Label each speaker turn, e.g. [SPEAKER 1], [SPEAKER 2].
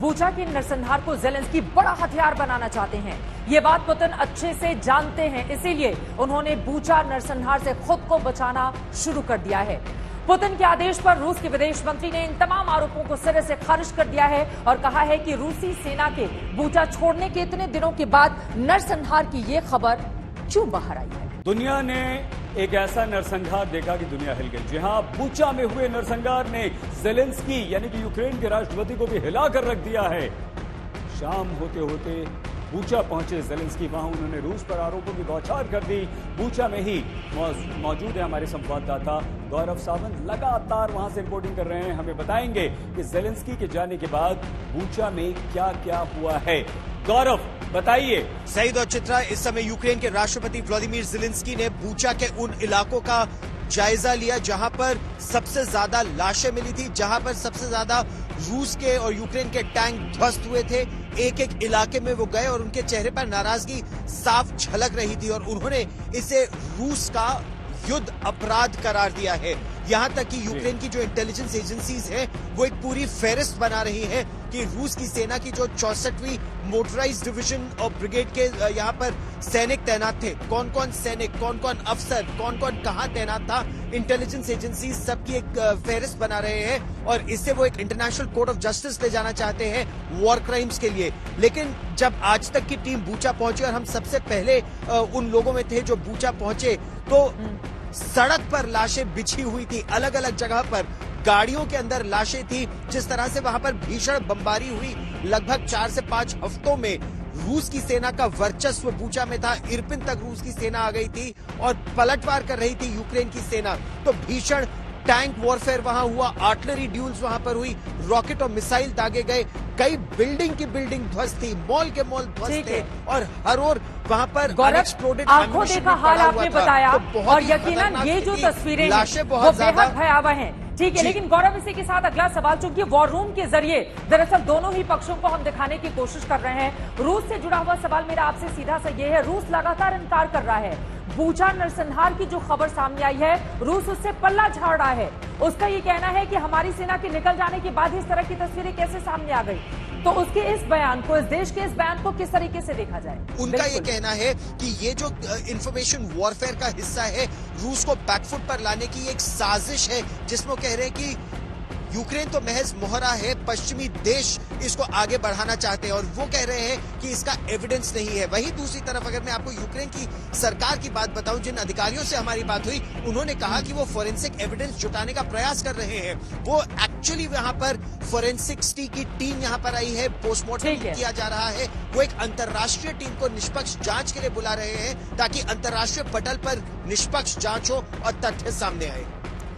[SPEAKER 1] Bucha के नरसंहार को ज़ेलेंस्की बड़ा हथियार बनाना चाहते हैं। ये बात पुतिन अच्छे से जानते हैं, इसीलिए उन्होंने बूचा नरसंहार से खुद को बचाना शुरू कर दिया है। पुतिन के आदेश पर रूस के विदेश मंत्री ने इन तमाम आरोपों को सिरे से खारिज कर दिया है और कहा है कि रूसी सेना के बूचा छोड़ने के इतने दिनों के बाद नरसंहार की ये खबर क्यों बाहर आई है।
[SPEAKER 2] दुनिया ने एक ऐसा नरसंहार देखा कि दुनिया हिल गई। जी हां, बूचा में हुए नरसंहार ने ज़ेलेंस्की यानी कि यूक्रेन के राष्ट्रपति को भी हिलाकर रख दिया है। शाम होते होते बूचा पहुंचे ज़ेलेंस्की, वहां उन्होंने रूस पर आरोपों की बौछार कर दी। बूचा में ही मौजूद है हमारे संवाददाता गौरव सावंत, लगातार वहां से रिपोर्टिंग कर रहे हैं। हमें बताएंगे कि ज़ेलेंस्की के जाने के बाद बूचा में क्या क्या हुआ है। गौरव बताइए।
[SPEAKER 3] सईद और चित्रा, इस समय यूक्रेन के राष्ट्रपति व्लादिमीर ज़ेलेंस्की ने बूचा के उन इलाकों का जायजा लिया जहां पर सबसे ज्यादा लाशें मिली थी, जहां पर सबसे ज्यादा रूस के और यूक्रेन के टैंक ध्वस्त हुए थे। एक एक इलाके में वो गए और उनके चेहरे पर नाराजगी साफ झलक रही थी और उन्होंने इसे रूस का युद्ध अपराध करार दिया है। यहां तक कि यूक्रेन की जो इंटेलिजेंस एजेंसीज हैं वो एक पूरी फेहरिस्त बना रही हैं कि रूस की सेना की जो 64वीं मोटराइज्ड डिवीजन और ब्रिगेड के यहाँ पर सैनिक तैनात थे, कौन कौन सैनिक, कौन कौन अफसर, कौन कौन कहां तैनात था, इंटेलिजेंस एजेंसी सबकी एक फेहरिस्त बना रहे हैं और इससे वो एक इंटरनेशनल कोर्ट ऑफ जस्टिस ले जाना चाहते हैं वॉर क्राइम्स के लिए। लेकिन जब आज तक की टीम बूचा पहुंची और हम सबसे पहले उन लोगों में थे जो बूचा पहुंचे, तो सड़क पर लाशें बिछी हुई थी, अलग अलग जगह पर गाड़ियों के अंदर लाशें थी। जिस तरह से वहां पर भीषण बमबारी हुई, लगभग 4 से 5 हफ्तों में रूस की सेना का वर्चस्व बूचा में था। इरपिन तक रूस की सेना आ गई थी और पलटवार कर रही थी यूक्रेन की सेना। तो भीषण टैंक वॉरफेयर वहां हुआ, आर्टिलरी ड्यूल्स वहां पर हुई, रॉकेट और मिसाइल दागे गए, कई बिल्डिंग की बिल्डिंग ध्वस्त थी, मॉल के मॉल ध्वस्त थे और हर ओर वहां पर
[SPEAKER 1] अनएक्सप्लोडेड आंखों देखा हाल आपने बताया। तो और यकीनन ये जो तस्वीरें हैं वो बेहद भयावह हैं। ठीक है, लेकिन गौरव इसी के साथ अगला सवाल, चूंकि वॉर रूम के जरिए दरअसल दोनों ही पक्षों को हम दिखाने की कोशिश कर रहे हैं। रूस से जुड़ा हुआ सवाल मेरा आपसे सीधा सा ये है, रूस लगातार इनकार कर रहा है। बूचा नरसंहार की जो खबर सामने आई है, रूस उससे पल्ला झाड़ रहा है। उसका ये कहना है कि हमारी सेना के निकल जाने के बाद इस तरह की तस्वीरें कैसे सामने आ गई। तो उसके इस बयान को, इस देश के इस बयान को किस तरीके से देखा जाए?
[SPEAKER 3] उनका ये कहना है कि ये जो इंफॉर्मेशन वॉरफेयर का हिस्सा है, रूस को बैकफुट पर लाने की एक साजिश है, जिसमें कह रहे हैं कि यूक्रेन तो महज मोहरा है, पश्चिमी देश इसको आगे बढ़ाना चाहते हैं और वो कह रहे हैं कि इसका एविडेंस नहीं है। वहीं दूसरी तरफ अगर मैं आपको यूक्रेन की सरकार की बात बताऊं, जिन अधिकारियों से हमारी बात हुई, उन्होंने कहा कि वो फोरेंसिक एविडेंस जुटाने का प्रयास कर रहे हैं। वो एक्चुअली यहाँ पर फोरेंसिक्स की टीम यहाँ पर आई है, पोस्टमार्टम किया जा रहा है। वो एक अंतर्राष्ट्रीय टीम को निष्पक्ष जांच के लिए बुला रहे हैं ताकि अंतर्राष्ट्रीय पटल पर निष्पक्ष जांच हो और तथ्य सामने आए।